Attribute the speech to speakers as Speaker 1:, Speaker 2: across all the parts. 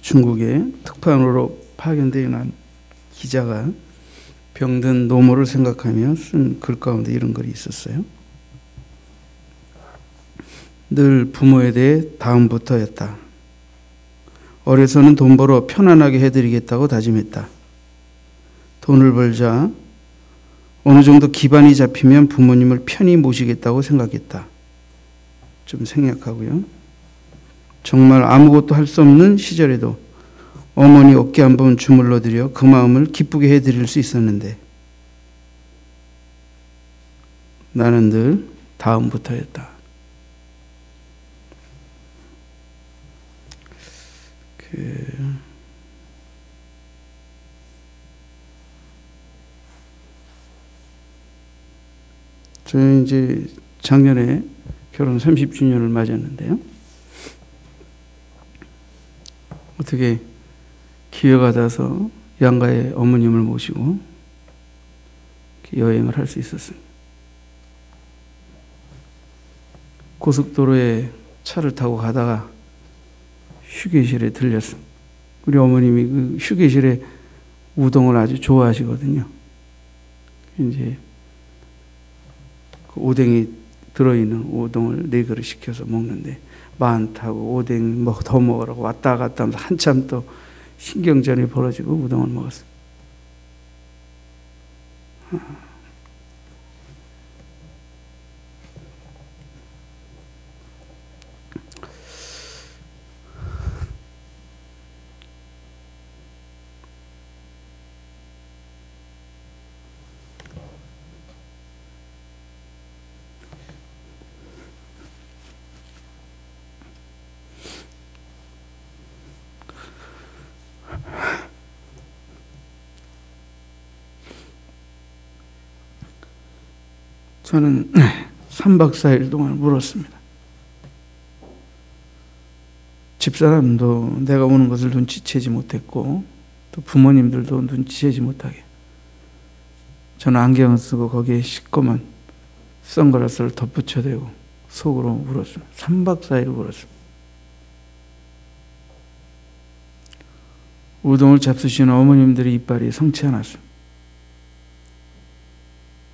Speaker 1: 중국에 특파원으로 파견되어 난 기자가 병든 노모를 생각하며 쓴 글 가운데 이런 글이 있었어요. 늘 부모에 대해 다음부터였다. 어려서는 돈 벌어 편안하게 해드리겠다고 다짐했다. 돈을 벌자 어느 정도 기반이 잡히면 부모님을 편히 모시겠다고 생각했다. 좀 생략하고요. 정말 아무것도 할 수 없는 시절에도 어머니 어깨 한 번 주물러 드려 그 마음을 기쁘게 해드릴 수 있었는데 나는 늘 다음부터였다. 저는 이제 작년에 결혼 30주년을 맞았는데요. 어떻게 기회가 닿아서 양가의 어머님을 모시고 여행을 할 수 있었습니다. 고속도로에 차를 타고 가다가 휴게실에 들렸습니다. 우리 어머님이 그 휴게실에 우동을 아주 좋아하시거든요. 이제 그 오뎅이 들어있는 우동을 4그릇 시켜서 먹는데 많다고 오뎅 더 먹으라고 왔다 갔다 하면서 한참 또 신경전이 벌어지고 우동을 먹었어요. 저는 3박 4일 동안 울었습니다. 집사람도 내가 우는 것을 눈치채지 못했고 또 부모님들도 눈치채지 못하게 저는 안경을 쓰고 거기에 시꺼먼 선글라스를 덧붙여대고 속으로 울었습니다. 3박 4일 울었습니다. 우동을 잡수시는 어머님들의 이빨이 성치 않았습니다.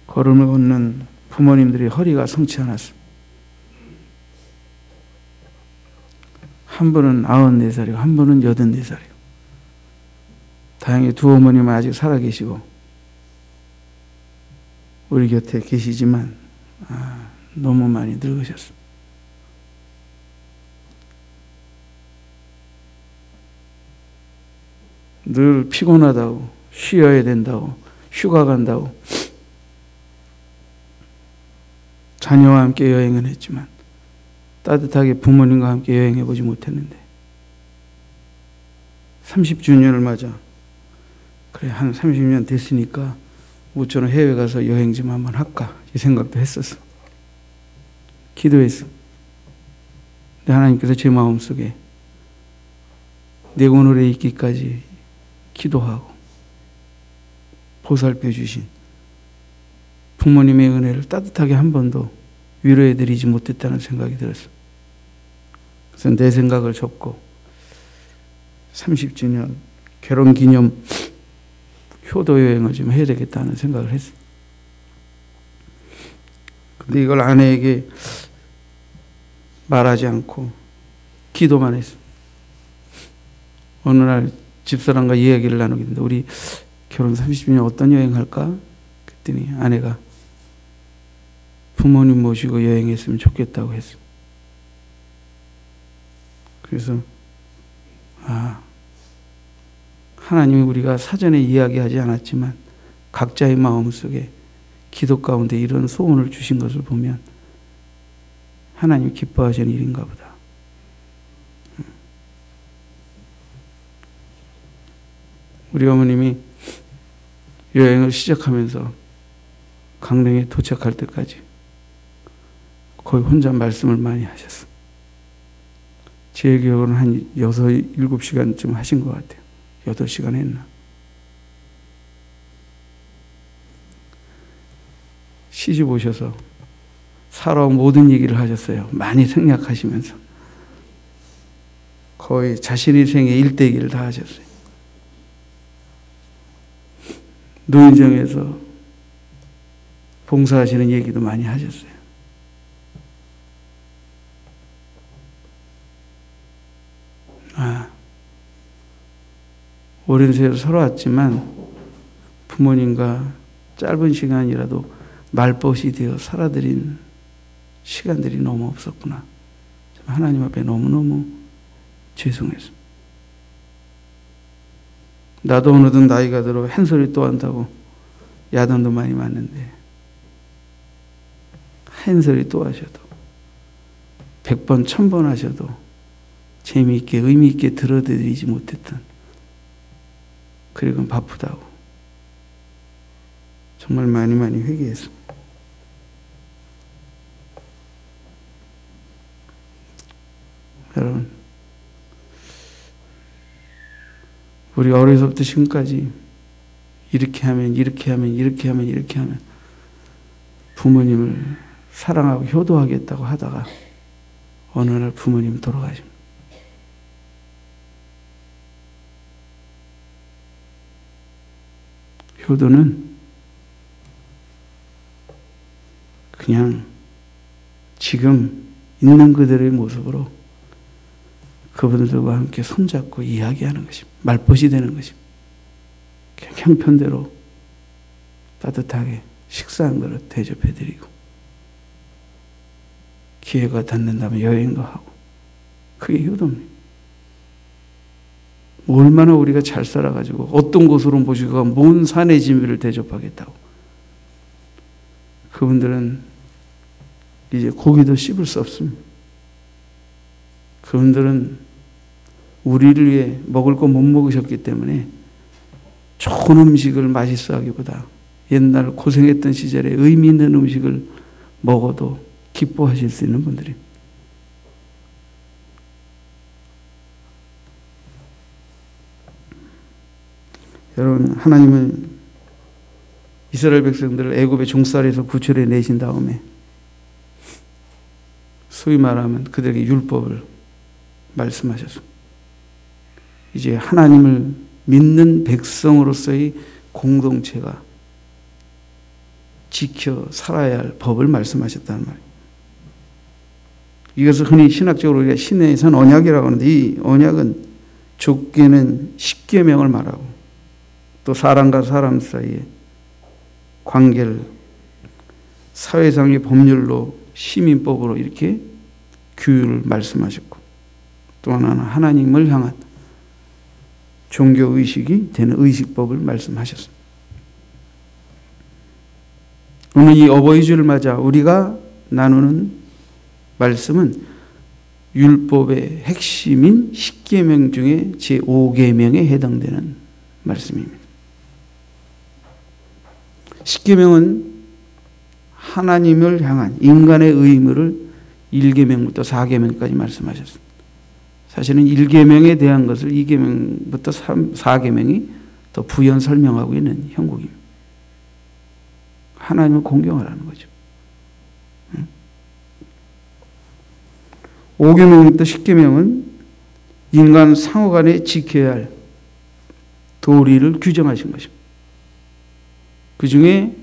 Speaker 1: 걸음을 걷는 부모님들의 허리가 성치 않았습니다. 한 분은 94살이고 한 분은 84살이고 다행히 두 어머님은 아직 살아계시고 우리 곁에 계시지만 너무 많이 늙으셨습니다. 늘 피곤하다고 쉬어야 된다고 휴가 간다고 자녀와 함께 여행은 했지만 따뜻하게 부모님과 함께 여행해보지 못했는데 30주년을 맞아 그래 한 30년 됐으니까 모처럼 해외 가서 여행 좀 한번 할까 이 생각도 했었어. 기도했어. 근데 하나님께서 제 마음속에 내 오늘에 있기까지 기도하고 보살펴 주신 부모님의 은혜를 따뜻하게 한 번도 위로해드리지 못했다는 생각이 들었어. 그래서 내 생각을 접고 30주년 결혼기념 효도여행을 좀 해야 되겠다는 생각을 했어. 근데 이걸 아내에게 말하지 않고 기도만 했어. 어느 날 집사람과 이야기를 나누겠는데 우리 결혼 30주년 어떤 여행 할까? 그랬더니 아내가 부모님 모시고 여행했으면 좋겠다고 했어. 그래서 하나님이 우리가 사전에 이야기하지 않았지만 각자의 마음속에 기도 가운데 이런 소원을 주신 것을 보면 하나님 기뻐하시는 일인가 보다. 우리 어머님이 여행을 시작하면서 강릉에 도착할 때까지 거의 혼자 말씀을 많이 하셨어. 제 기억으로는 한 6, 7시간쯤 하신 것 같아요. 8시간 했나. 시집 오셔서 살아온 모든 얘기를 하셨어요. 많이 생략하시면서. 거의 자신의 생에 일대기를 다 하셨어요. 노인정에서 봉사하시는 얘기도 많이 하셨어요. 오랜 세월 살아왔지만 부모님과 짧은 시간이라도 말벗이 되어 살아드린 시간들이 너무 없었구나. 하나님 앞에 너무너무 죄송했습니다. 나도 어느덧 나이가 들어 한 소리 또 한다고 야단도 많이 맞는데 한 소리 또 하셔도 100번, 1000번 하셔도 재미있게 의미있게 들어드리지 못했던, 그리고 바쁘다고 정말 많이 회개했습니다. 여러분, 우리가 어려서부터 지금까지 이렇게 하면 부모님을 사랑하고 효도하겠다고 하다가 어느 날 부모님 돌아가십니다. 효도는 그냥 지금 있는 그들의 모습으로 그분들과 함께 손잡고 이야기하는 것입니다. 말벗이 되는 것입니다. 그냥 형편대로 따뜻하게 식사한 그릇 대접해드리고, 기회가 닿는다면 여행도 하고, 그게 효도입니다. 얼마나 우리가 잘 살아가지고 어떤 곳으로 모시고 먼 산의 진미를 대접하겠다고. 그분들은 이제 고기도 씹을 수 없습니다. 그분들은 우리를 위해 먹을 거 못 먹으셨기 때문에 좋은 음식을 맛있어 하기보다 옛날 고생했던 시절에 의미 있는 음식을 먹어도 기뻐하실 수 있는 분들입니다. 여러분, 하나님은 이스라엘 백성들을 애굽의 종살이에서 구출해 내신 다음에 소위 말하면 그들에게 율법을 말씀하셨습니다. 이제 하나님을 믿는 백성으로서의 공동체가 지켜 살아야 할 법을 말씀하셨다는 말이에요. 이것을 흔히 신학적으로 우리가 신해선 언약이라고 하는데, 이 언약은 좁게는 십계명을 말하고 또 사람과 사람 사이의 관계를 사회상의 법률로 시민법으로 이렇게 규율을 말씀하셨고, 또 하나는 하나님을 향한 종교의식이 되는 의식법을 말씀하셨습니다. 오늘 이 어버이 주를 맞아 우리가 나누는 말씀은 율법의 핵심인 십계명 중에 제5계명에 해당되는 말씀입니다. 십계명은 하나님을 향한 인간의 의무를 1계명부터 4계명까지 말씀하셨습니다. 사실은 1계명에 대한 것을 2계명부터 4계명이 더 부연 설명하고 있는 형국입니다. 하나님을 공경하라는 거죠. 5계명부터 10계명은 인간 상호간에 지켜야 할 도리를 규정하신 것입니다. 그 중에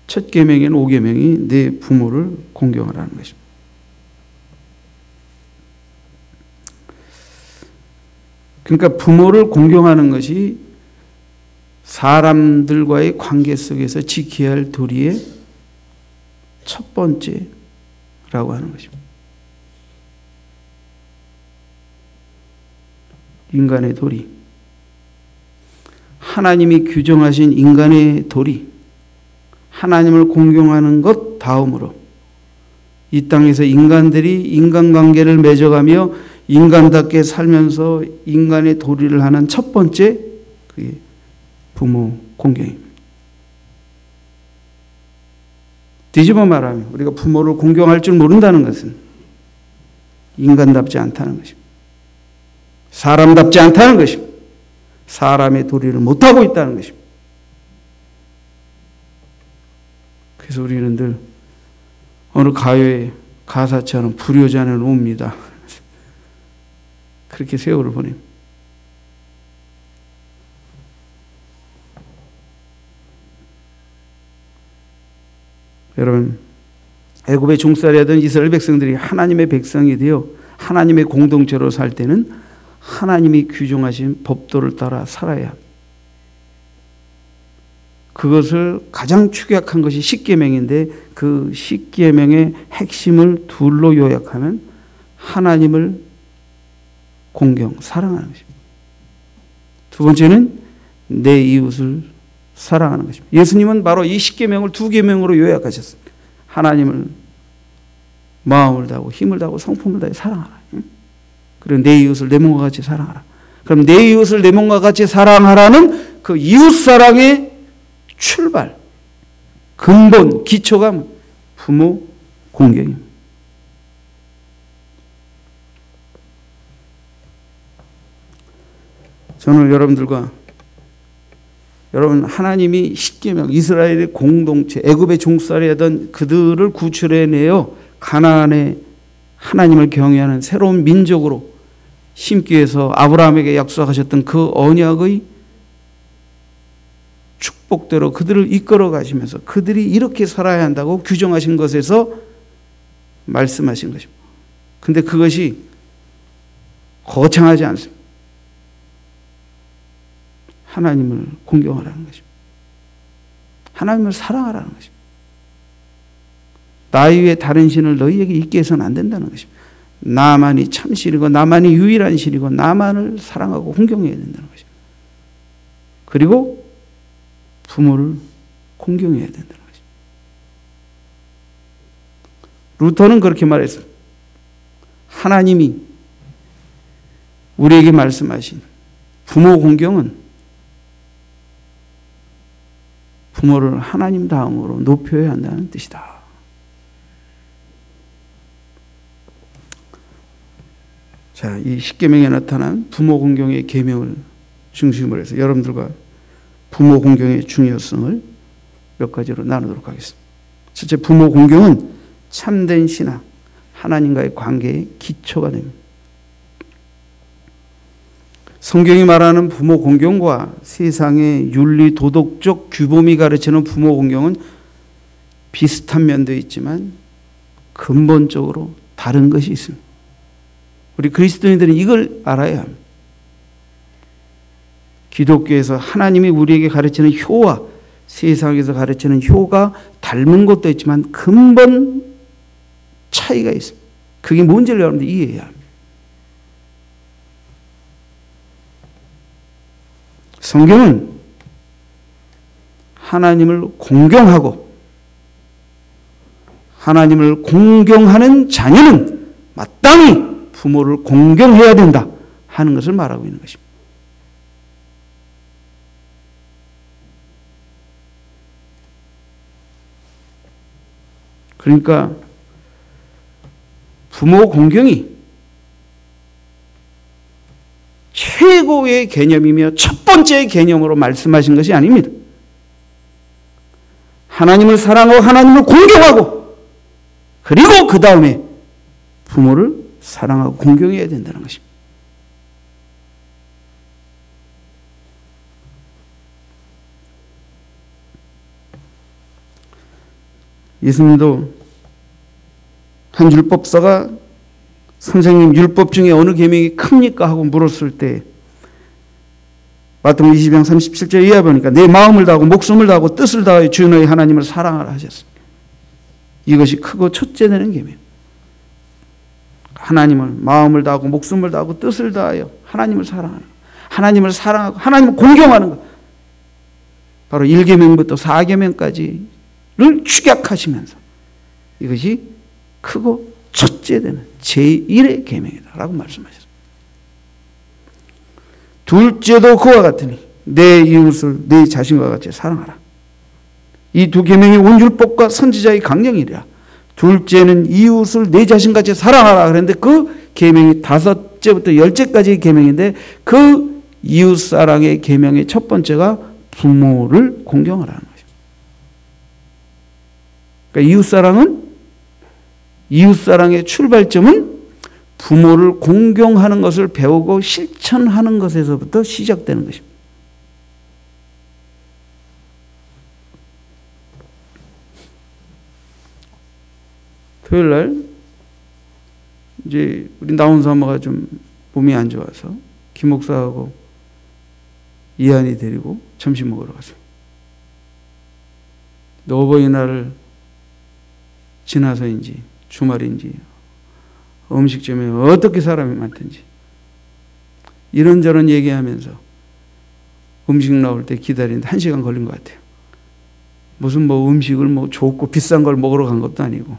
Speaker 1: 첫 계명인 5계명이 내 부모를 공경하라는 것입니다. 그러니까 부모를 공경하는 것이 사람들과의 관계 속에서 지켜야 할 도리의 첫 번째라고 하는 것입니다. 인간의 도리, 하나님이 규정하신 인간의 도리, 하나님을 공경하는 것 다음으로 이 땅에서 인간들이 인간관계를 맺어가며 인간답게 살면서 인간의 도리를 하는 첫 번째, 그게 부모 공경입니다. 뒤집어 말하면 우리가 부모를 공경할 줄 모른다는 것은 인간답지 않다는 것입니다. 사람답지 않다는 것입니다. 사람의 도리를 못하고 있다는 것입니다. 그래서 우리는 늘 어느 가요의 가사처럼 불효자는 옵니다. 그렇게 세월을 보냅니다. 여러분, 애굽의 종살이하던 이스라엘 백성들이 하나님의 백성이 되어 하나님의 공동체로 살 때는 하나님이 규정하신 법도를 따라 살아야 합니다. 그것을 가장 축약한 것이 십계명인데 그 십계명의 핵심을 둘로 요약하면 하나님을 공경, 사랑하는 것입니다. 두 번째는 내 이웃을 사랑하는 것입니다. 예수님은 바로 이 십계명을 두 계명으로 요약하셨습니다. 하나님을 마음을 다하고 힘을 다하고 성품을 다해 사랑하라. 그리고 내 이웃을 내 몸과 같이 사랑하라. 그럼 내 이웃을 내 몸과 같이 사랑하라는 그 이웃 사랑의 출발, 근본, 기초가 부모 공경입니다. 저는 여러분들과 여러분 하나님이 십계명 이스라엘의 공동체 애굽의 종살이하던 그들을 구출해내어 가나안에 하나님을 경외하는 새로운 민족으로 심기 위해서 아브라함에게 약속하셨던 그 언약의 축복대로 그들을 이끌어 가시면서 그들이 이렇게 살아야 한다고 규정하신 것에서 말씀하신 것입니다. 근데 그것이 거창하지 않습니다. 하나님을 공경하라는 것입니다. 하나님을 사랑하라는 것입니다. 나 이외에 다른 신을 너희에게 있게 해서는 안 된다는 것입니다. 나만이 참신이고 나만이 유일한 신이고 나만을 사랑하고 공경해야 된다는 것입니다. 그리고 부모를 공경해야 된다는 것입니다. 루터는 그렇게 말했습니다. 하나님이 우리에게 말씀하신 부모 공경은 부모를 하나님 다음으로 높여야 한다는 뜻이다. 자, 이 십계명에 나타난 부모 공경의 계명을 중심으로 해서 여러분들과 부모 공경의 중요성을 몇 가지로 나누도록 하겠습니다. 첫째, 부모 공경은 참된 신앙, 하나님과의 관계의 기초가 됩니다. 성경이 말하는 부모 공경과 세상의 윤리 도덕적 규범이 가르치는 부모 공경은 비슷한 면도 있지만 근본적으로 다른 것이 있습니다. 우리 그리스도인들은 이걸 알아야 합니다. 기독교에서 하나님이 우리에게 가르치는 효와 세상에서 가르치는 효가 닮은 것도 있지만 근본 차이가 있습니다. 그게 뭔지를 여러분들 이해해야 합니다. 성경은 하나님을 공경하고 하나님을 공경하는 자녀는 마땅히 부모를 공경해야 된다 하는 것을 말하고 있는 것입니다. 그러니까 부모 공경이 최고의 개념이며 첫 번째 개념으로 말씀하신 것이 아닙니다. 하나님을 사랑하고 하나님을 공경하고 그리고 그 다음에 부모를 사랑하고 공경해야 된다는 것입니다. 예수님도 한 율법사가 선생님 율법 중에 어느 계명이 큽니까? 하고 물었을 때 마태복음 20장 37절 이하에 보니까 내 마음을 다하고 목숨을 다하고 뜻을 다하여 주 너희 하나님을 사랑하라 하셨습니다. 이것이 크고 첫째 되는 계명. 하나님을 마음을 다하고 목숨을 다하고 뜻을 다하여 하나님을 사랑하는 것. 하나님을 사랑하고 하나님을 공경하는 것. 바로 1계명부터 4계명까지를 축약하시면서 이것이 크고 첫째 되는 제1의 계명이다라고 말씀하셨습니다. 둘째도 그와 같으니 내 이웃을 내 자신과 같이 사랑하라. 이 두 계명이 온 율법과 선지자의 강령이라. 둘째는 이웃을 내 자신같이 사랑하라 그랬는데 그 계명이 5째부터 10째까지의 계명인데 그 이웃 사랑의 계명의 첫 번째가 부모를 공경하라는 것입니다. 그러니까 이웃 사랑의 출발점은 부모를 공경하는 것을 배우고 실천하는 것에서부터 시작되는 것입니다. 토요일 날 이제 우리 나온 사모가 좀 몸이 안 좋아서 김 목사하고 이한이 데리고 점심 먹으러 갔어요. 어버이날을 지나서인지 주말인지 음식점에 어떻게 사람이 많든지 이런저런 얘기하면서 음식 나올 때 기다리는데 1시간 걸린 것 같아요. 무슨 뭐 음식을 뭐 좋고 비싼 걸 먹으러 간 것도 아니고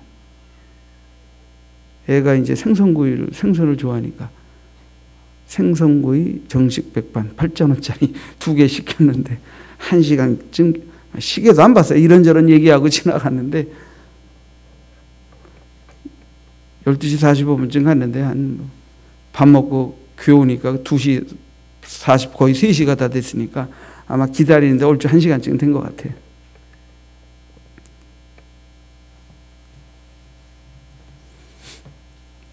Speaker 1: 애가 이제 생선을 좋아하니까 생선구이 정식 백반 8,000원짜리 2개 시켰는데 1시간쯤 시계도 안 봤어요. 이런저런 얘기하고 지나갔는데 12시 45분쯤 갔는데 한 밥 먹고 귀여우니까 2시 40 거의 3시가 다 됐으니까 아마 기다리는데 얼추 1시간쯤 된 것 같아요.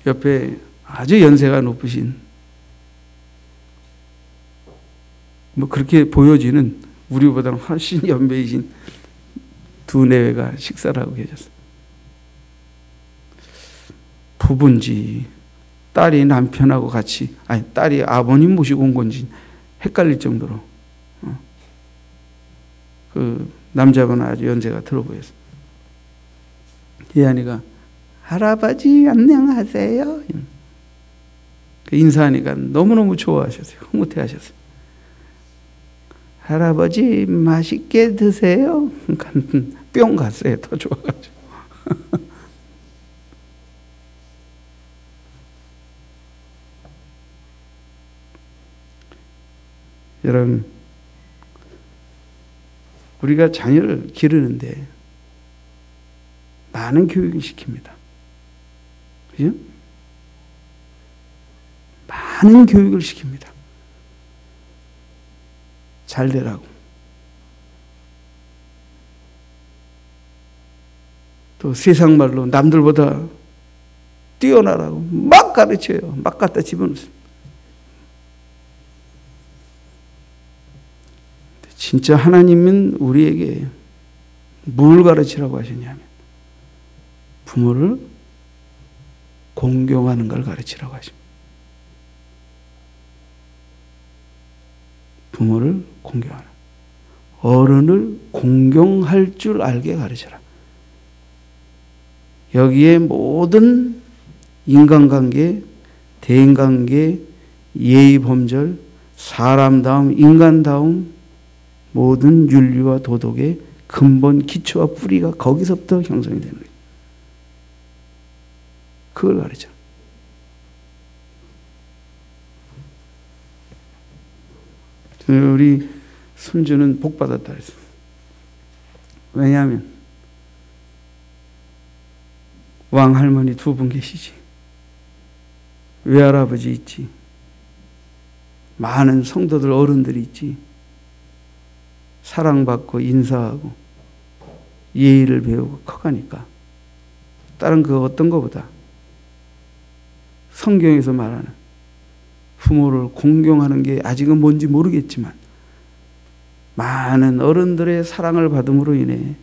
Speaker 1: 옆에 아주 연세가 높으신 뭐 그렇게 보여지는 우리보다는 훨씬 연배이신 두 내외가 식사를 하고 계셨어요. 부부인지 딸이 남편하고 같이 딸이 아버님 모시고 온 건지 헷갈릴 정도로 그 남자분은 아주 연세가 들어 보였어요. 예한이가 할아버지 안녕하세요. 인사하니까 너무너무 좋아하셨어요. 흐뭇해하셨어요. 할아버지 맛있게 드세요. 뿅 갔어요. 더 좋아가지고. 여러분, 우리가 자녀를 기르는데 많은 교육을 시킵니다. 그죠? 많은 교육을 시킵니다. 잘 되라고. 또 세상 말로 남들보다 뛰어나라고 막 가르쳐요. 막 갖다 집어넣습니다. 진짜 하나님은 우리에게 뭘 가르치라고 하시냐면 부모를 공경하는 걸 가르치라고 하십니다. 부모를 공경하라. 어른을 공경할 줄 알게 가르쳐라. 여기에 모든 인간관계, 대인관계, 예의범절, 사람다움, 인간다움, 모든 윤리와 도덕의 근본, 기초와 뿌리가 거기서부터 형성이 되는 거예요. 그걸 가르쳐. 우리 손주는 복 받았다 그랬어. 왜냐하면 왕할머니 2분 계시지. 외할아버지 있지. 많은 성도들 어른들이 있지. 사랑받고 인사하고 예의를 배우고 커가니까 다른 그 어떤 것보다 성경에서 말하는 부모를 공경하는 게 아직은 뭔지 모르겠지만 많은 어른들의 사랑을 받음으로 인해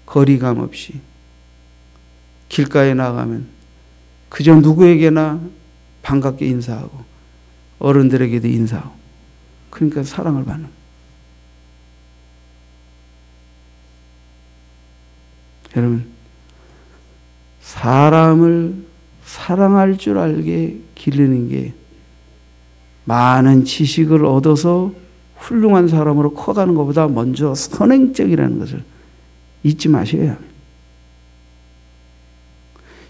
Speaker 1: 거리감 없이 길가에 나가면 그저 누구에게나 반갑게 인사하고 어른들에게도 인사하고 그러니까 사랑을 받는. 여러분, 사람을 사랑할 줄 알게 기르는 게 많은 지식을 얻어서 훌륭한 사람으로 커가는 것보다 먼저 선행적이라는 것을 잊지 마셔야 합니다.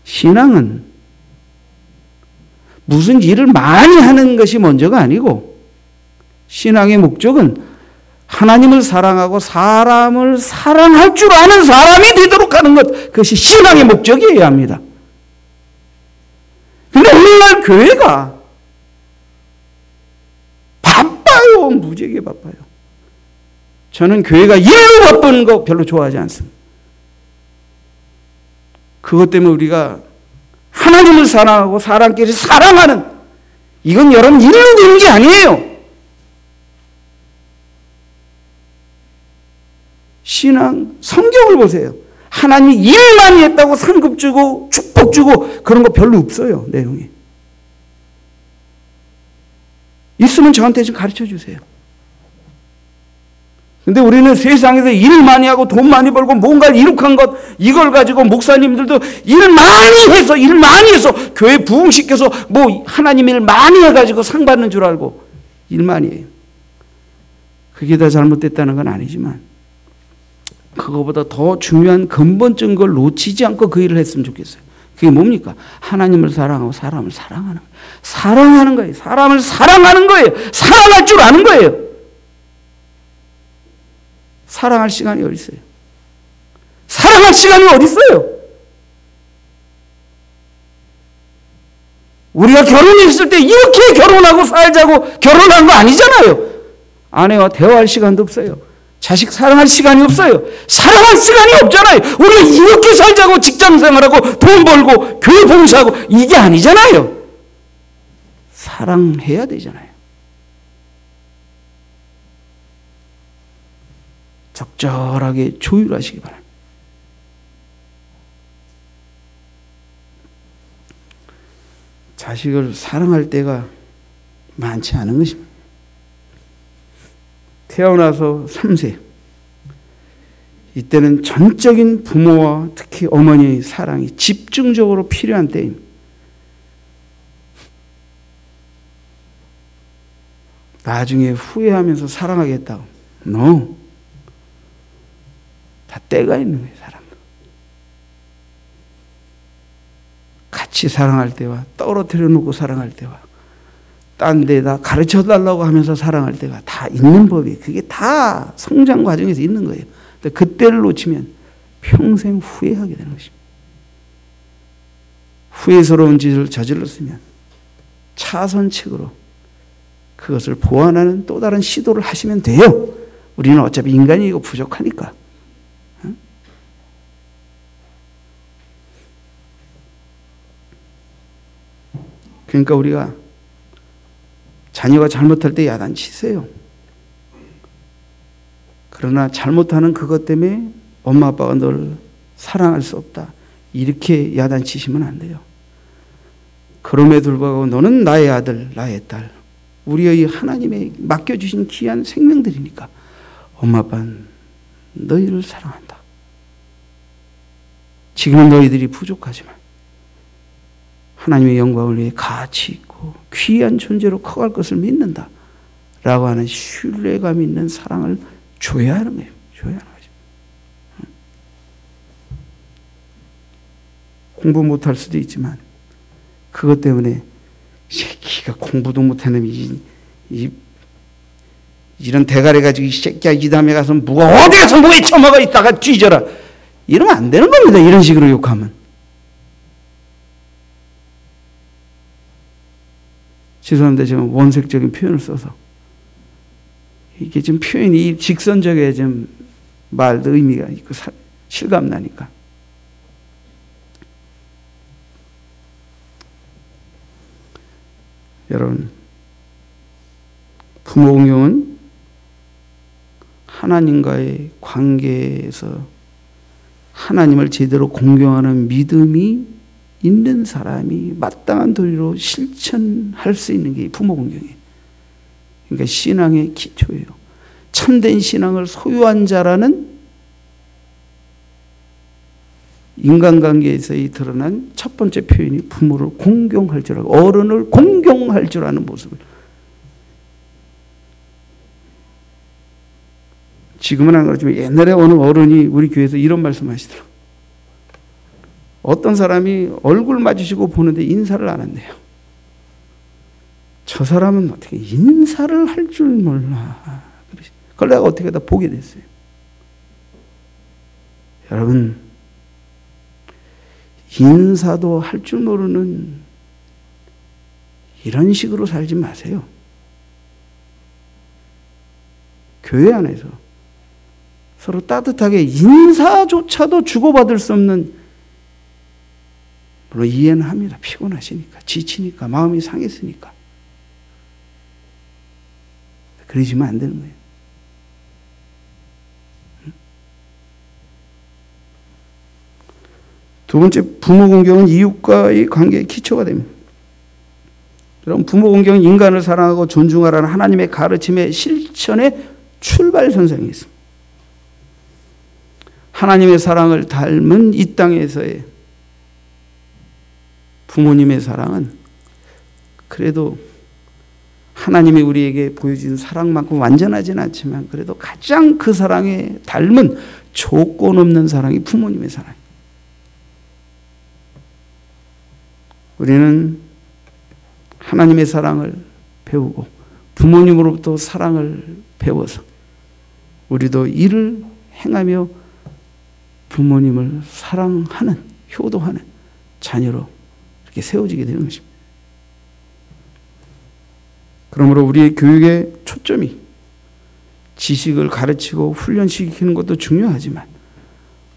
Speaker 1: 신앙은 무슨 일을 많이 하는 것이 먼저가 아니고 신앙의 목적은 하나님을 사랑하고 사람을 사랑할 줄 아는 사람이 되도록 하는 것, 그것이 신앙의 목적이어야 합니다. 근데 오늘날 교회가 바빠요. 무지하게 바빠요. 저는 교회가 일로 바쁜 거 별로 좋아하지 않습니다. 그것 때문에 우리가 하나님을 사랑하고 사람끼리 사랑하는, 이건 여러분 일로 되는 게 아니에요. 신앙, 성경을 보세요. 하나님이 일 많이 했다고 상급 주고 축복 주고 그런 거 별로 없어요. 내용이. 있으면 저한테 좀 가르쳐 주세요. 근데 우리는 세상에서 일 많이 하고 돈 많이 벌고 뭔가를 이룩한 것, 이걸 가지고 목사님들도 일 많이 해서 교회 부흥시켜서 뭐 하나님 일 많이 해가지고 상 받는 줄 알고 일 많이 해요. 그게 다 잘못됐다는 건 아니지만 그거보다 더 중요한 근본적인 걸 놓치지 않고 그 일을 했으면 좋겠어요. 그게 뭡니까? 하나님을 사랑하고 사람을 사랑하는 거예요. 사랑하는 거예요. 사람을 사랑하는 거예요. 사랑할 줄 아는 거예요. 사랑할 시간이 어디 있어요? 사랑할 시간이 어디 있어요? 우리가 결혼했을 때 이렇게 결혼하고 살자고 결혼한 거 아니잖아요. 아내와 대화할 시간도 없어요. 자식 사랑할 시간이 없어요. 사랑할 시간이 없잖아요. 우리가 이렇게 살자고 직장 생활하고 돈 벌고 교회 봉사하고 이게 아니잖아요. 사랑해야 되잖아요. 적절하게 조율하시기 바랍니다. 자식을 사랑할 때가 많지 않은 것입니다. 태어나서 3세. 이때는 전적인 부모와 특히 어머니의 사랑이 집중적으로 필요한 때입니다. 나중에 후회하면서 사랑하겠다고. No. 다 때가 있는 거예요, 사람도. 같이 사랑할 때와 떨어뜨려 놓고 사랑할 때와 딴 데다 가르쳐 달라고 하면서 사랑할 때가 다 있는 법이에요. 그게 다 성장 과정에서 있는 거예요. 근데 그때를 놓치면 평생 후회하게 되는 것입니다. 후회스러운 짓을 저질렀으면 차선책으로 그것을 보완하는 또 다른 시도를 하시면 돼요. 우리는 어차피 인간이고 부족하니까. 그러니까 우리가 자녀가 잘못할 때 야단치세요. 그러나 잘못하는 그것 때문에 엄마 아빠가 널 사랑할 수 없다. 이렇게 야단치시면 안 돼요. 그럼에도 불구하고 너는 나의 아들, 나의 딸, 우리의 하나님의 맡겨주신 귀한 생명들이니까 엄마 아빠는 너희를 사랑한다. 지금은 너희들이 부족하지만 하나님의 영광을 위해 가치 있고 귀한 존재로 커갈 것을 믿는다. 라고 하는 신뢰감 있는 사랑을 줘야 하는 거예요. 줘야 하는 거죠. 공부 못할 수도 있지만 그것 때문에 새끼가 공부도 못하는 이런 대가리 가지고 이 새끼야 이 다음에 가서 어디 가서 뭐에 처먹어 있다가 뒤져라. 이러면 안 되는 겁니다. 이런 식으로 욕하면. 죄송합니다. 지금 원색적인 표현을 써서. 이게 좀 표현이 직선적이어야 좀 말도 의미가 있고 실감나니까. 여러분, 부모 공경은 하나님과의 관계에서 하나님을 제대로 공경하는 믿음이 있는 사람이 마땅한 도리로 실천할 수 있는 게 부모 공경이에요. 그러니까 신앙의 기초예요. 참된 신앙을 소유한 자라는 인간관계에서의 드러난 첫 번째 표현이 부모를 공경할 줄 알고 어른을 공경할 줄 아는 모습을. 지금은 안 그렇지만 옛날에 어느 어른이 우리 교회에서 이런 말씀하시더라고요. 어떤 사람이 얼굴 마주치고 보는데 인사를 안 한대요. 저 사람은 어떻게 인사를 할 줄 몰라. 그걸 내가 어떻게 다 보게 됐어요. 여러분, 인사도 할 줄 모르는 이런 식으로 살지 마세요. 교회 안에서 서로 따뜻하게 인사조차도 주고받을 수 없는 물론 이해는 합니다. 피곤하시니까, 지치니까, 마음이 상했으니까. 그러시면 안 되는 거예요. 두 번째, 부모 공경은 이웃과의 관계의 기초가 됩니다. 여러분, 부모 공경은 인간을 사랑하고 존중하라는 하나님의 가르침의 실천의 출발선상에 있습니다. 하나님의 사랑을 닮은 이 땅에서의 부모님의 사랑은 그래도 하나님이 우리에게 보여준 사랑만큼 완전하진 않지만 그래도 가장 그 사랑에 닮은 조건 없는 사랑이 부모님의 사랑이에요. 우리는 하나님의 사랑을 배우고 부모님으로부터 사랑을 배워서 우리도 이를 행하며 부모님을 사랑하는, 효도하는 자녀로 이렇게 세워지게 되는 것입니다. 그러므로 우리의 교육의 초점이 지식을 가르치고 훈련시키는 것도 중요하지만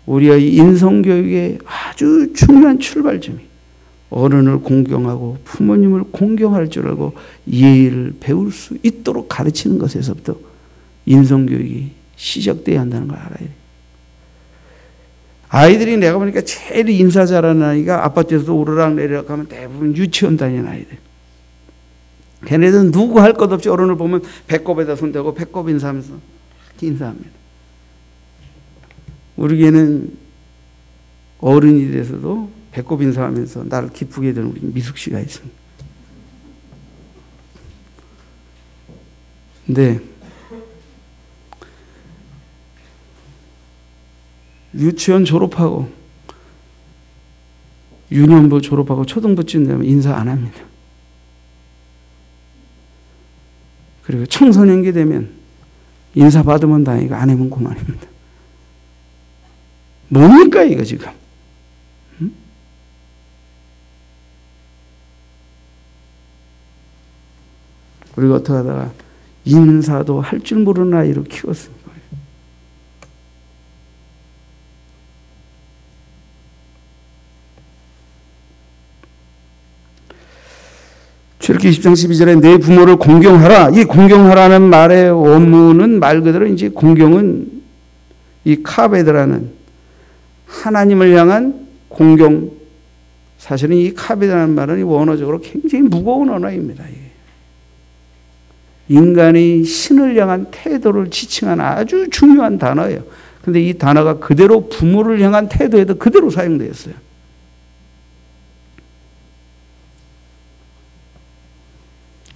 Speaker 1: 우리의 인성교육의 아주 중요한 출발점이 어른을 공경하고 부모님을 공경할 줄 알고 예의를 배울 수 있도록 가르치는 것에서부터 인성교육이 시작돼야 한다는 걸 알아야 돼요. 아이들이 내가 보니까 제일 인사 잘하는 아이가 아파트에서 오르락내리락 하면 대부분 유치원 다니는 아이들. 걔네들은 누구 할 것 없이 어른을 보면 배꼽에다 손대고 배꼽 인사하면서 인사합니다. 우리 걔는 어른이 돼서도 배꼽 인사하면서 나를 기쁘게 해주는 우리 미숙 씨가 있습니다. 근데 유치원 졸업하고 유년부 졸업하고 초등부쯤 되면 인사 안 합니다. 그리고 청소년기 되면 인사 받으면 다행이고 안 하면 그만입니다. 뭡니까 이거 지금? 우리가 어떻게 하다가 인사도 할 줄 모르는 아이로 키웠습니다. 출애굽기 20장 12절에 내 부모를 공경하라. 이 공경하라는 말의 원문은 말 그대로 이제 공경은 이 카베드라는 하나님을 향한 공경. 사실은 이 카베드라는 말은 원어적으로 굉장히 무거운 언어입니다. 인간이 신을 향한 태도를 지칭한 아주 중요한 단어예요. 그런데 이 단어가 그대로 부모를 향한 태도에도 그대로 사용되었어요.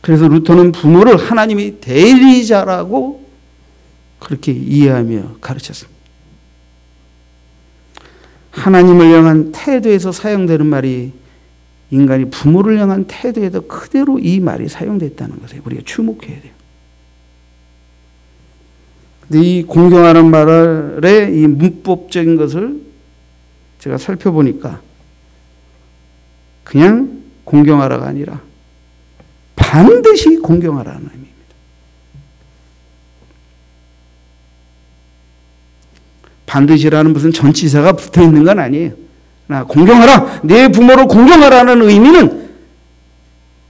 Speaker 1: 그래서 루터는 부모를 하나님이 대리자라고 그렇게 이해하며 가르쳤습니다. 하나님을 향한 태도에서 사용되는 말이 인간이 부모를 향한 태도에도 그대로 이 말이 사용됐다는 것에 우리가 주목해야 돼요. 근데 이 공경하는 말의 이 문법적인 것을 제가 살펴보니까 그냥 공경하라가 아니라 반드시 공경하라는 의미입니다. 반드시라는 무슨 전치사가 붙어 있는 건 아니에요. 공경하라, 내 부모를 공경하라는 의미는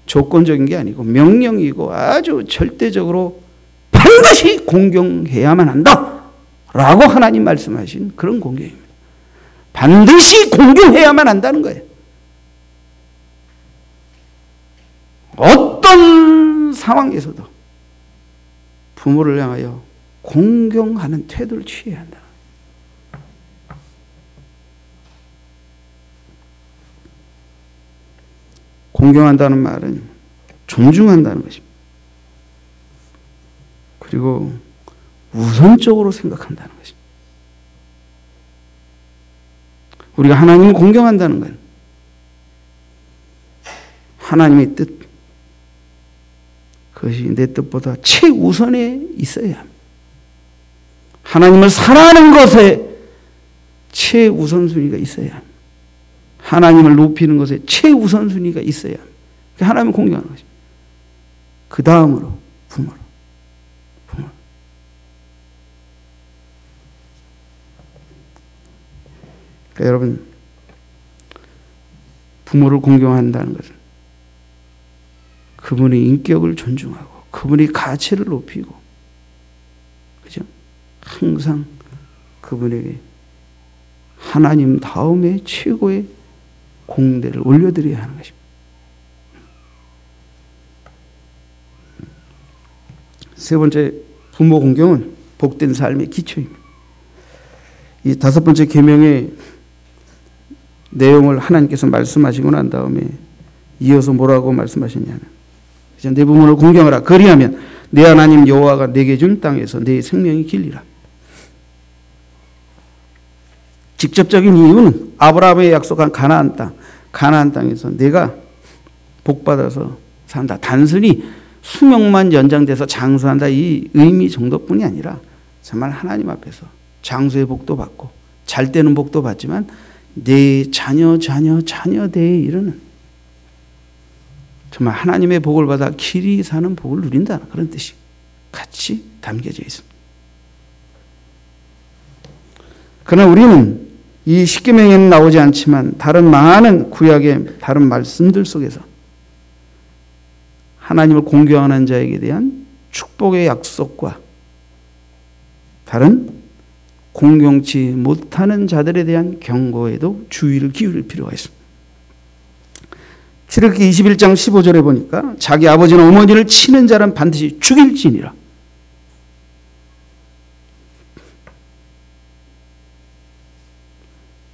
Speaker 1: 조건적인 게 아니고 명령이고 아주 절대적으로 반드시 공경해야만 한다 라고 하나님 말씀하신 그런 공경입니다. 반드시 공경해야만 한다는 거예요. 어떤 상황에서도 부모를 향하여 공경하는 태도를 취해야 한다. 공경한다는 말은 존중한다는 것입니다. 그리고 우선적으로 생각한다는 것입니다. 우리가 하나님을 공경한다는 건 하나님의 뜻, 그것이 내 뜻보다 최우선에 있어야 합니다. 하나님을 사랑하는 것에 최우선순위가 있어야 합니다. 하나님을 높이는 것에 최우선순위가 있어야 합니다. 하나님을 공경하는 것입니다. 그 다음으로 부모를. 그러니까 여러분, 부모를 공경한다는 것은 그분의 인격을 존중하고 그분의 가치를 높이고, 그죠? 항상 그분에게 하나님 다음에 최고의 공대를 올려드려야 하는 것입니다. 세 번째, 부모 공경은 복된 삶의 기초입니다. 이 다섯 번째 계명의 내용을 하나님께서 말씀하시고 난 다음에 이어서 뭐라고 말씀하셨냐면, 내 부모를 공경하라. 그리하면 내 하나님 여호와가 내게 준 땅에서 내 생명이 길리라. 직접적인 이유는 아브라함의 약속한 가나안 땅에서 내가 복받아서 산다. 단순히 수명만 연장돼서 장수한다 이 의미 정도뿐이 아니라 정말 하나님 앞에서 장수의 복도 받고 잘 되는 복도 받지만 내 자녀대에 이르는 정말 하나님의 복을 받아 길이 사는 복을 누린다는 그런 뜻이 같이 담겨져 있습니다. 그러나 우리는 이 십계명에는 나오지 않지만 다른 많은 구약의 다른 말씀들 속에서 하나님을 공경하는 자에게 대한 축복의 약속과 다른 공경치 못하는 자들에 대한 경고에도 주의를 기울일 필요가 있습니다. 출애굽기 21장 15절에 보니까 자기 아버지나 어머니를 치는 자는 반드시 죽일지니라.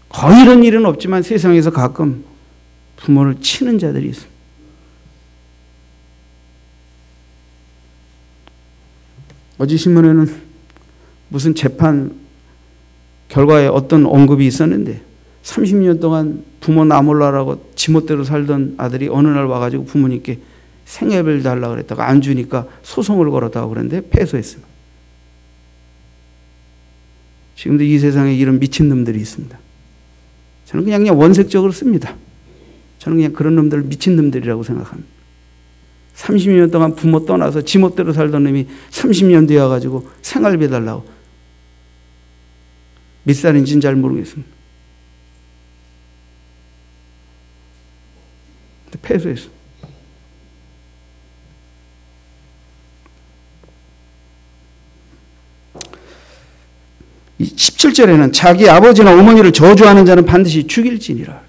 Speaker 1: 거의 이런 일은 없지만 세상에서 가끔 부모를 치는 자들이 있습니다. 어제 신문에는 무슨 재판 결과에 어떤 언급이 있었는데 30년 동안 부모 나몰라라고 지멋대로 살던 아들이 어느 날 와가지고 부모님께 생애를 달라고 그랬다가 안 주니까 소송을 걸었다고 그랬는데 패소했습니다. 지금도 이 세상에 이런 미친놈들이 있습니다. 저는 그냥 원색적으로 씁니다. 저는 그냥 그런 놈들을 미친놈들이라고 생각합니다. 30년 동안 부모 떠나서 지멋대로 살던 놈이 30년 뒤에 와가지고 생활비 해달라고. 몇 살인지는 잘 모르겠습니다. 근데 패소했어. 이 17절에는 자기 아버지나 어머니를 저주하는 자는 반드시 죽일지니라.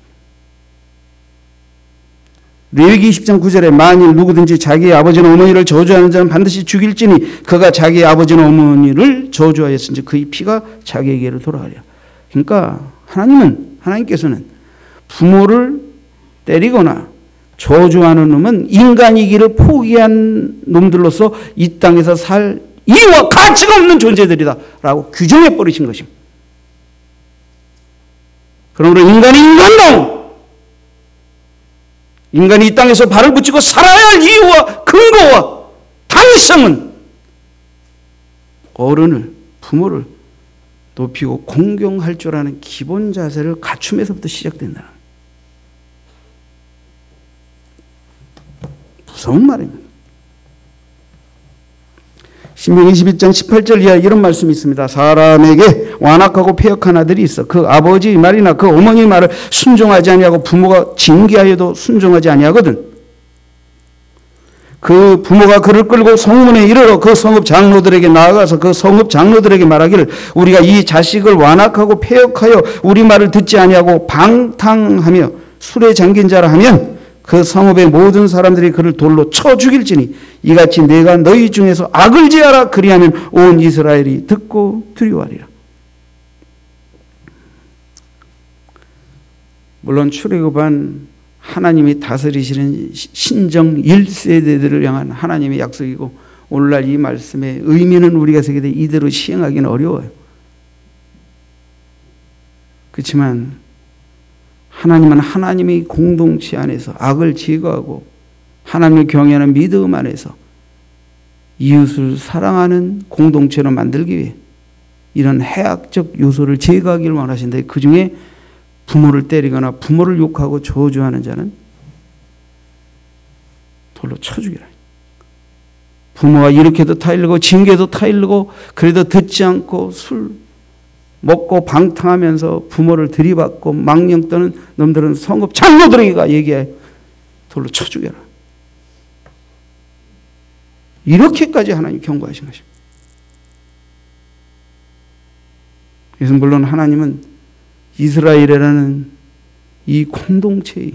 Speaker 1: 레위기 20장 9절에 만일 누구든지 자기 아버지나 어머니를 저주하는 자는 반드시 죽일지니 그가 자기 아버지나 어머니를 저주하였은지 그의 피가 자기에게로 돌아가리라. 그러니까 하나님께서는 부모를 때리거나 저주하는 놈은 인간이기를 포기한 놈들로서 이 땅에서 살 이유와 가치가 없는 존재들이다 라고 규정해 버리신 것입니다. 그러므로 인간이 이 땅에서 발을 붙이고 살아야 할 이유와 근거와 당위성은 어른을, 부모를 높이고 공경할 줄 아는 기본 자세를 갖춤에서부터 시작된다. 무서운 말입니다. 신명기 22장 18절 이하에 이런 말씀이 있습니다. 사람에게 완악하고 패역한 아들이 있어 그 아버지 말이나 그 어머니 말을 순종하지 아니하고 부모가 징계하여도 순종하지 아니하거든. 그 부모가 그를 끌고 성문에 이르러 그 성읍 장로들에게 나아가서 그 성읍 장로들에게 말하기를 우리가 이 자식을 완악하고 패역하여 우리 말을 듣지 아니하고 방탕하며 술에 잠긴 자라 하면 그 성읍의 모든 사람들이 그를 돌로 쳐 죽일지니 이같이 내가 너희 중에서 악을 지하라. 그리하면 온 이스라엘이 듣고 두려워하리라. 물론 출애굽한 하나님이 다스리시는 신정 1세대들을 향한 하나님의 약속이고 오늘날 이 말씀의 의미는 우리가 세계대 이대로 시행하기는 어려워요. 그렇지만 하나님은 하나님의 공동체 안에서 악을 제거하고 하나님을 경외하는 믿음 안에서 이웃을 사랑하는 공동체로 만들기 위해 이런 해악적 요소를 제거하기를 원하신데 그 중에 부모를 때리거나 부모를 욕하고 저주하는 자는 돌로 쳐 죽이라. 부모가 이렇게도 타일르고 징계도 타일르고 그래도 듣지 않고 술 먹고 방탕하면서 부모를 들이받고 망령 떠는 놈들은 성읍 장로들에게가 얘기해 돌로 쳐 죽여라. 이렇게까지 하나님 경고하신 것입니다. 그래서 물론 하나님은 이스라엘이라는 이 공동체의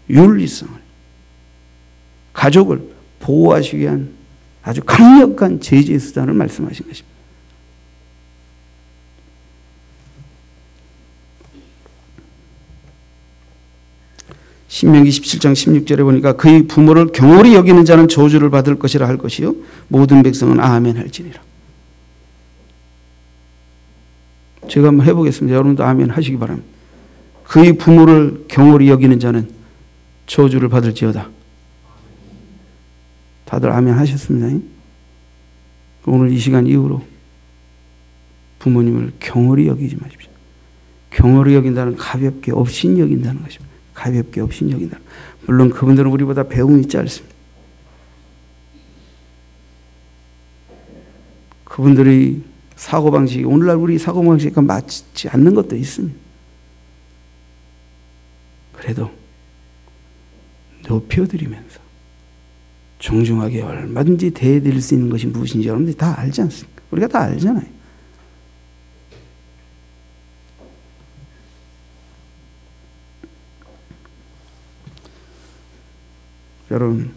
Speaker 1: 윤리성을, 가족을 보호하시기 위한 아주 강력한 제재 수단을 말씀하신 것입니다. 신명기 17장 16절에 보니까 그의 부모를 경홀히 여기는 자는 저주를 받을 것이라 할 것이요 모든 백성은 아멘 할지니라. 제가 한번 해보겠습니다. 여러분도 아멘 하시기 바랍니다. 그의 부모를 경홀히 여기는 자는 저주를 받을지어다. 다들 아멘 하셨습니다. 오늘 이 시간 이후로 부모님을 경홀히 여기지 마십시오. 경홀히 여긴다는 가볍게 업신 여긴다는 것입니다. 가볍게 업신 여긴다. 물론 그분들은 우리보다 배움이 짧습니다. 그분들의 사고방식이 오늘날 우리 사고방식과 맞지 않는 것도 있습니다. 그래도 높여드리면서 정중하게 얼마든지 대해드릴 수 있는 것이 무엇인지 여러분들이 다 알지 않습니까? 우리가 다 알잖아요. 여러분,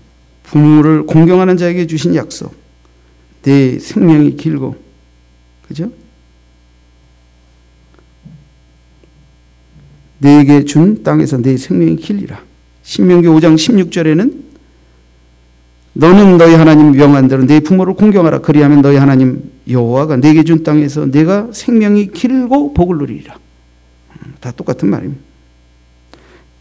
Speaker 1: 부모를 공경하는 자에게 주신 약속, 내 생명이 길고, 그죠? 내게 준 땅에서 내 생명이 길리라. 신명기 5장 16절에는 너는 너희 하나님 명한대로 내 부모를 공경하라. 그리하면 너희 하나님 여호와가 내게 준 땅에서 내가 생명이 길고 복을 누리리라. 다 똑같은 말입니다.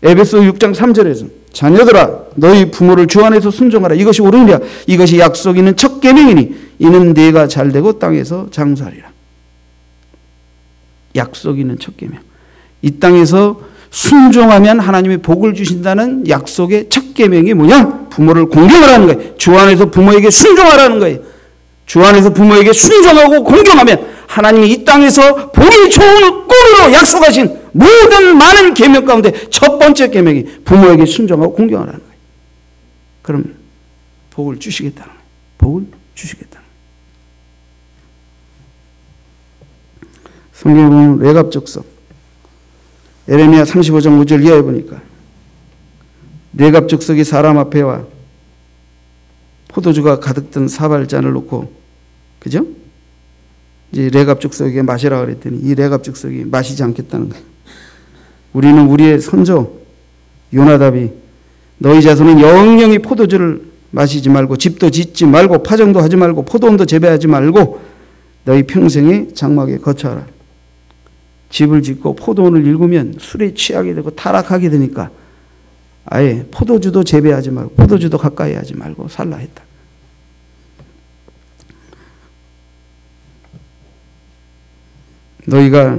Speaker 1: 에베소 6장 3절에서 자녀들아 너희 부모를 주 안에서 순종하라. 이것이 옳으니라. 이것이 약속 있는 첫 계명이니 이는 네가 잘되고 땅에서 장수하리라. 약속 있는 첫 계명. 이 땅에서 순종하면 하나님이 복을 주신다는 약속의 첫 계명이 뭐냐? 부모를 공경하라는 거예요. 주 안에서 부모에게 순종하라는 거예요. 주 안에서 부모에게 순종하고 공경하면 하나님이 이 땅에서 복이 좋은 꼴로 약속하신 모든 많은 계명 가운데 첫 번째 계명이 부모에게 순종하고 공경하라는 거예요. 그럼 복을 주시겠다는 거예요. 복을 주시겠다는 거예요. 성경에 보면 레갑족속 에레미야 35장 5절 이하에 보니까 레갑족속이 사람 앞에 와 포도주가 가득 든 사발잔을 놓고, 그죠? 이제 레갑족속에게 마시라 그랬더니 이 레갑족속이 마시지 않겠다는 거예요. 우리는 우리의 선조 요나답이 너희 자손은 영영이 포도주를 마시지 말고 집도 짓지 말고 파정도 하지 말고 포도원도 재배하지 말고 너희 평생에 장막에 거처하라. 집을 짓고 포도원을 일구면 술에 취하게 되고 타락하게 되니까 아예 포도주도 재배하지 말고 포도주도 가까이 하지 말고 살라 했다. 너희가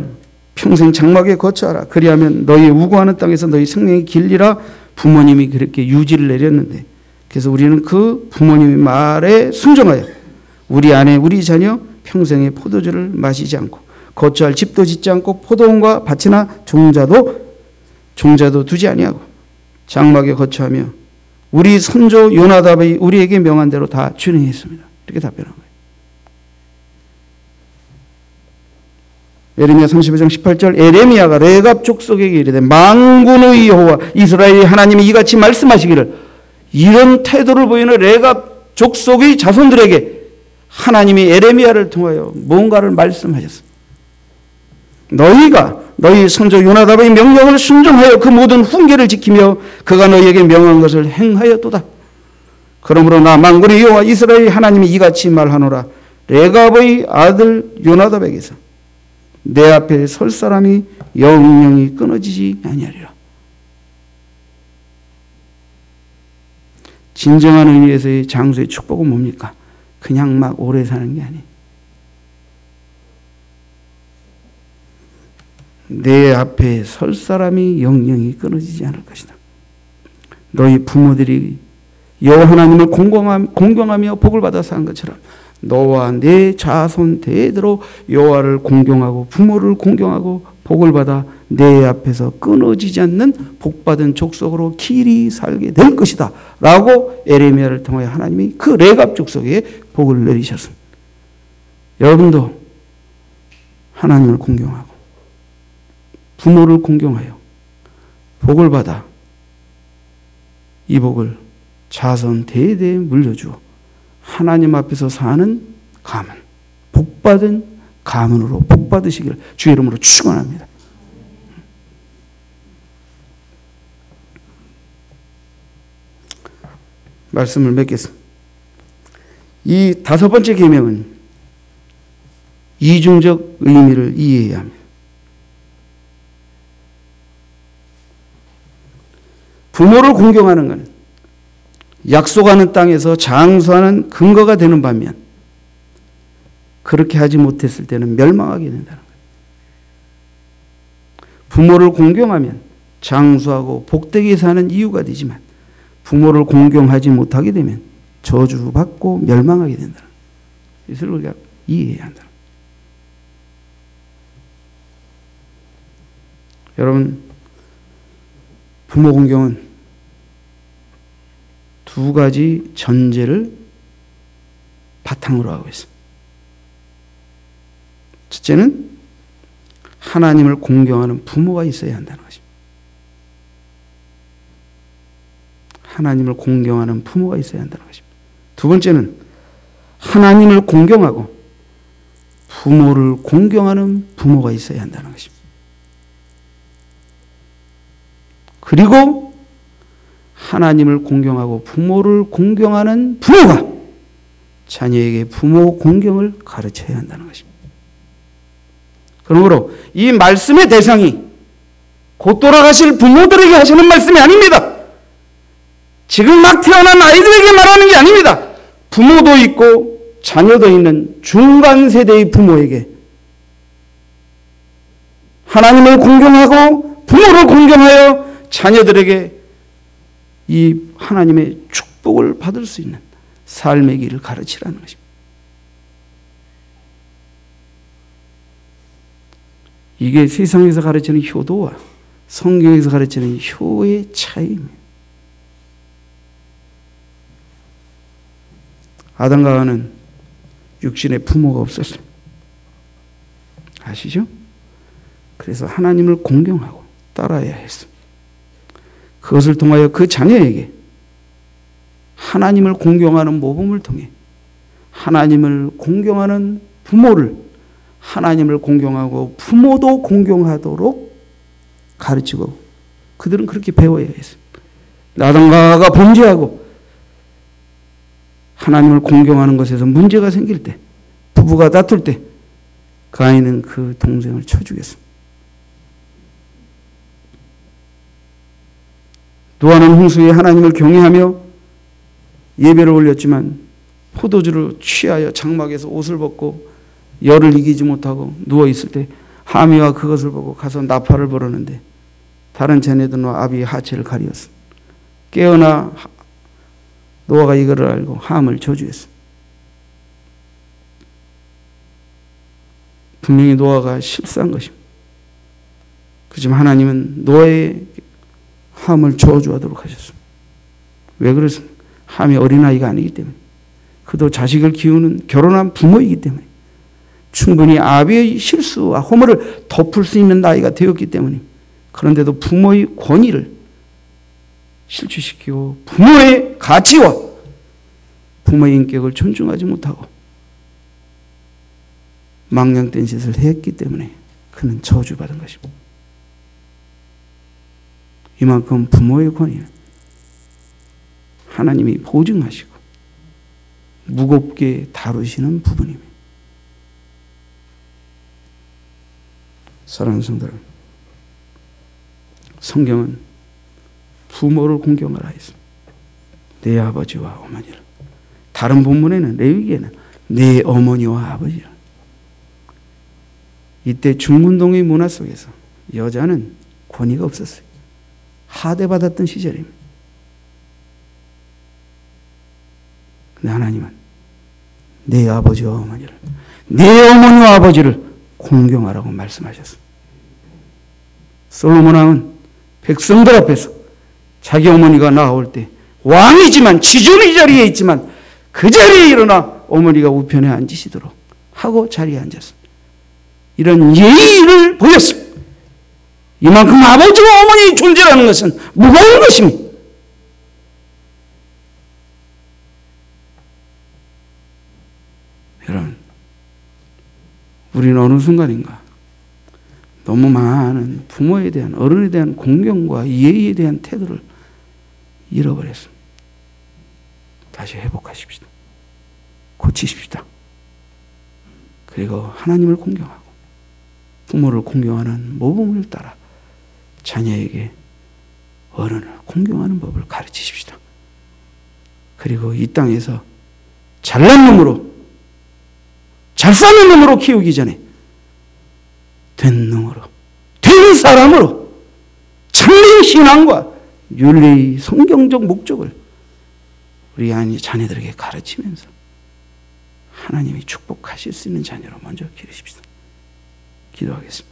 Speaker 1: 평생 장막에 거처하라. 그리하면 너희 우고하는 땅에서 너희 생명이 길리라. 부모님이 그렇게 유지를 내렸는데, 그래서 우리는 그 부모님의 말에 순종하여 우리 아내 우리 자녀 평생에 포도주를 마시지 않고 거처할 집도 짓지 않고 포도원과 밭이나 종자도 두지 아니하고 장막에 거처하며 우리 선조 요나답이 우리에게 명한 대로 다 준행했습니다. 이렇게 답변한 거예요. 에레미야 35장 18절 에레미야가 레갑 족속에게 이르되 만군의 여호와 이스라엘의 하나님이 이같이 말씀하시기를, 이런 태도를 보이는 레갑 족속의 자손들에게 하나님이 에레미야를 통하여 뭔가를 말씀하셨습니다. 너희가 너희 선조 요나답의 명령을 순종하여 그 모든 훈계를 지키며 그가 너희에게 명한 것을 행하였도다. 그러므로 나 만군의 여호와 이스라엘의 하나님이 이같이 말하노라. 레갑의 아들 요나답에게서 내 앞에 설 사람이 영영이 끊어지지 아니하리라. 진정한 의미에서의 장수의 축복은 뭡니까? 그냥 막 오래 사는 게 아니에요. 내 앞에 설 사람이 영영이 끊어지지 않을 것이다. 너희 부모들이 여호와 하나님을 공경하며 복을 받아서 한 것처럼 너와 내 자손 대대로 여호와를 공경하고 부모를 공경하고 복을 받아 내 앞에서 끊어지지 않는 복받은 족속으로 길이 살게 될 것이다 라고 에레미야를 통하여 하나님이 그 레갑 족속에 복을 내리셨습니다. 여러분도 하나님을 공경하고 부모를 공경하여 복을 받아 이 복을 자손 대대에 물려주어 하나님 앞에서 사는 가문, 복받은 가문으로 복받으시기를 주의 이름으로 축원합니다. 말씀을 맺겠습니다. 이 5번째 계명은 이중적 의미를 이해해야 합니다. 부모를 공경하는 것은 약속하는 땅에서 장수하는 근거가 되는 반면 그렇게 하지 못했을 때는 멸망하게 된다는 거예요. 부모를 공경하면 장수하고 복되게 사는 이유가 되지만 부모를 공경하지 못하게 되면 저주받고 멸망하게 된다는 거예요. 이것을 우리가 이해해야 한다. 여러분, 부모 공경은 2가지 전제를 바탕으로 하고 있습니다. 첫째는 하나님을 공경하는 부모가 있어야 한다는 것입니다. 하나님을 공경하는 부모가 있어야 한다는 것입니다. 2번째는 하나님을 공경하고 부모를 공경하는 부모가 있어야 한다는 것입니다. 그리고 하나님을 공경하고 부모를 공경하는 부모가 자녀에게 부모 공경을 가르쳐야 한다는 것입니다. 그러므로 이 말씀의 대상이 곧 돌아가실 부모들에게 하시는 말씀이 아닙니다. 지금 막 태어난 아이들에게 말하는 게 아닙니다. 부모도 있고 자녀도 있는 중간 세대의 부모에게 하나님을 공경하고 부모를 공경하여 자녀들에게 이 하나님의 축복을 받을 수 있는 삶의 길을 가르치라는 것입니다. 이게 세상에서 가르치는 효도와 성경에서 가르치는 효의 차이입니다. 아담과 하와는 육신의 부모가 없었어요. 아시죠? 그래서 하나님을 공경하고 따라야 했어요. 그것을 통하여 그 자녀에게 하나님을 공경하는 모범을 통해 하나님을 공경하는 부모를 하나님을 공경하고 부모도 공경하도록 가르치고 그들은 그렇게 배워야 했어요. 아담과 하와가 범죄하고 하나님을 공경하는 것에서 문제가 생길 때, 부부가 다툴 때 가인은 그 동생을 쳐 죽였습니다. 노아는 홍수에 하나님을 경외하며 예배를 올렸지만 포도주를 취하여 장막에서 옷을 벗고 열을 이기지 못하고 누워있을 때 하미와 그것을 보고 가서 나팔을 불었는데 다른 자녀들은 아비의 하체를 가리었어. 깨어나 노아가 이거를 알고 함을 저주했어. 분명히 노아가 실수한 것입니다. 그렇지만 하나님은 노아의 함을 저주하도록 하셨습니다. 왜 그렇습니까? 함이 어린아이가 아니기 때문에. 그도 자식을 키우는 결혼한 부모이기 때문에. 충분히 아비의 실수와 허물을 덮을 수 있는 나이가 되었기 때문에. 그런데도 부모의 권위를 실추시키고 부모의 가치와 부모의 인격을 존중하지 못하고 망령된 짓을 했기 때문에 그는 저주받은 것입니다. 이만큼 부모의 권위는 하나님이 보증하시고 무겁게 다루시는 부분입니다. 사랑하는 성도 여러분, 성경은 부모를 공경하라 했습니다. 내 아버지와 어머니를. 다른 본문에는 레위기에는 내 어머니와 아버지를. 이때 중문동의 문화 속에서 여자는 권위가 없었어요. 하대받았던 시절입니다. 근데 하나님은 내 아버지와 어머니를, 내 어머니와 아버지를 공경하라고 말씀하셨습니다. 솔로몬 왕은 백성들 앞에서 자기 어머니가 나올 때 왕이지만 지존의 자리에 있지만 그 자리에 일어나 어머니가 우편에 앉으시도록 하고 자리에 앉았습니다. 이런 예의를 보였습니다. 이만큼 아버지와 어머니의 존재라는 것은 무거운 것입니다. 여러분, 우리는 어느 순간인가 너무 많은 부모에 대한, 어른에 대한 공경과 예의에 대한 태도를 잃어버렸습니다. 다시 회복하십시다. 고치십시다. 그리고 하나님을 공경하고 부모를 공경하는 모범을 따라 자녀에게 어른을 공경하는 법을 가르치십시다. 그리고 이 땅에서 잘난 놈으로, 잘 사는 놈으로 키우기 전에 된 놈으로, 된 사람으로 참된 신앙과 윤리의 성경적 목적을 우리 자녀들에게 가르치면서 하나님이 축복하실 수 있는 자녀로 먼저 기르십시다. 기도하겠습니다.